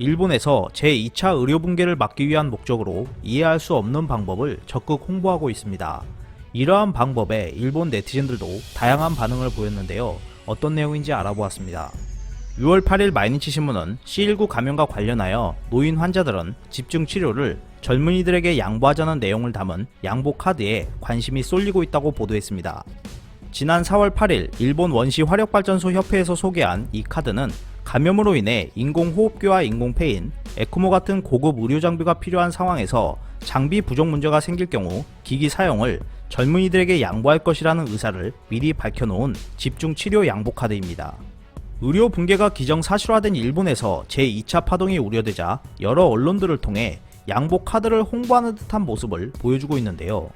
일본에서 제2차 의료 붕괴를 막기 위한 목적으로 이해할 수 없는 방법을 적극 홍보하고 있습니다. 이러한 방법에 일본 네티즌들도 다양한 반응을 보였는데요. 어떤 내용인지 알아보았습니다. 6월 8일 마이니치 신문은 C19 감염과 관련하여 노인 환자들은 집중 치료를 젊은이들에게 양보하자는 내용을 담은 양보 카드에 관심이 쏠리고 있다고 보도했습니다. 지난 4월 8일 일본 원시 화력발전소 협회에서 소개한 이 카드는 감염으로 인해 인공호흡기와 인공폐인, 에크모 같은 고급 의료 장비가 필요한 상황에서 장비 부족 문제가 생길 경우 기기 사용을 젊은이들에게 양보할 것이라는 의사를 미리 밝혀놓은 집중 치료 양보 카드입니다. 의료 붕괴가 기정사실화된 일본에서 제2차 파동이 우려되자 여러 언론들을 통해 양보 카드를 홍보하는 듯한 모습을 보여주고 있는데요.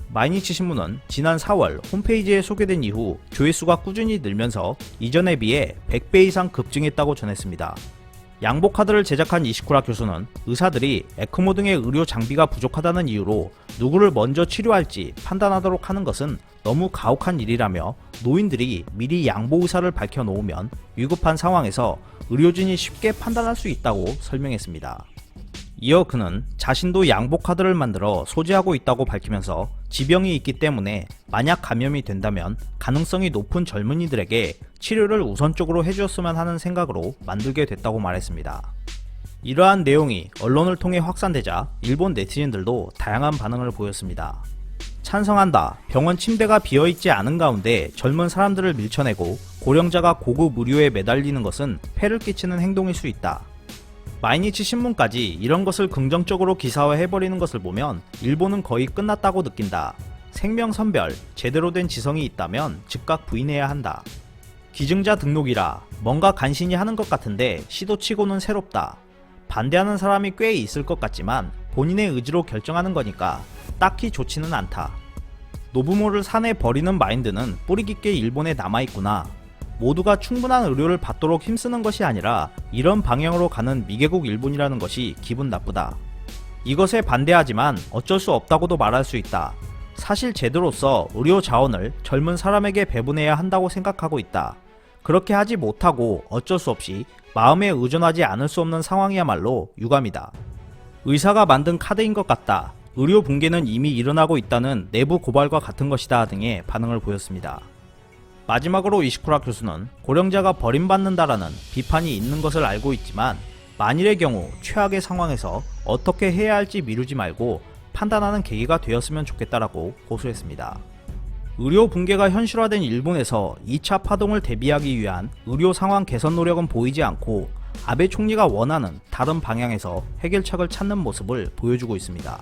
마이니치 신문은 지난 4월 홈페이지에 소개된 이후 조회수가 꾸준히 늘면서 이전에 비해 100배 이상 급증했다고 전했습니다. 양보 카드를 제작한 이시쿠라 교수는 의사들이 에크모 등의 의료 장비가 부족하다는 이유로 누구를 먼저 치료할지 판단하도록 하는 것은 너무 가혹한 일이라며 노인들이 미리 양보 의사를 밝혀놓으면 위급한 상황에서 의료진이 쉽게 판단할 수 있다고 설명했습니다. 이어 그는 자신도 양보 카드를 만들어 소지하고 있다고 밝히면서 지병이 있기 때문에 만약 감염이 된다면 가능성이 높은 젊은이들에게 치료를 우선적으로 해주었으면 하는 생각으로 만들게 됐다고 말했습니다. 이러한 내용이 언론을 통해 확산되자 일본 네티즌들도 다양한 반응을 보였습니다. 찬성한다. 병원 침대가 비어있지 않은 가운데 젊은 사람들을 밀쳐내고 고령자가 고급 의료에 매달리는 것은 폐를 끼치는 행동일 수 있다. 마이니치 신문까지 이런 것을 긍정적으로 기사화해버리는 것을 보면 일본은 거의 끝났다고 느낀다. 생명선별, 제대로 된 지성이 있다면 즉각 부인해야 한다. 기증자 등록이라 뭔가 간신히 하는 것 같은데 시도치고는 새롭다. 반대하는 사람이 꽤 있을 것 같지만 본인의 의지로 결정하는 거니까 딱히 좋지는 않다. 노부모를 산에 버리는 마인드는 뿌리 깊게 일본에 남아있구나. 모두가 충분한 의료를 받도록 힘쓰는 것이 아니라 이런 방향으로 가는 미개국 일본이라는 것이 기분 나쁘다. 이것에 반대하지만 어쩔 수 없다고도 말할 수 있다. 사실 제도로서 의료 자원을 젊은 사람에게 배분해야 한다고 생각하고 있다. 그렇게 하지 못하고 어쩔 수 없이 마음에 의존하지 않을 수 없는 상황이야말로 유감이다. 의사가 만든 카드인 것 같다. 의료 붕괴는 이미 일어나고 있다는 내부 고발과 같은 것이다 등의 반응을 보였습니다. 마지막으로 이시쿠라 교수는 고령자가 버림받는다라는 비판이 있는 것을 알고 있지만 만일의 경우 최악의 상황에서 어떻게 해야 할지 미루지 말고 판단하는 계기가 되었으면 좋겠다라고 고수했습니다. 의료 붕괴가 현실화된 일본에서 2차 파동을 대비하기 위한 의료 상황 개선 노력은 보이지 않고 아베 총리가 원하는 다른 방향에서 해결책을 찾는 모습을 보여주고 있습니다.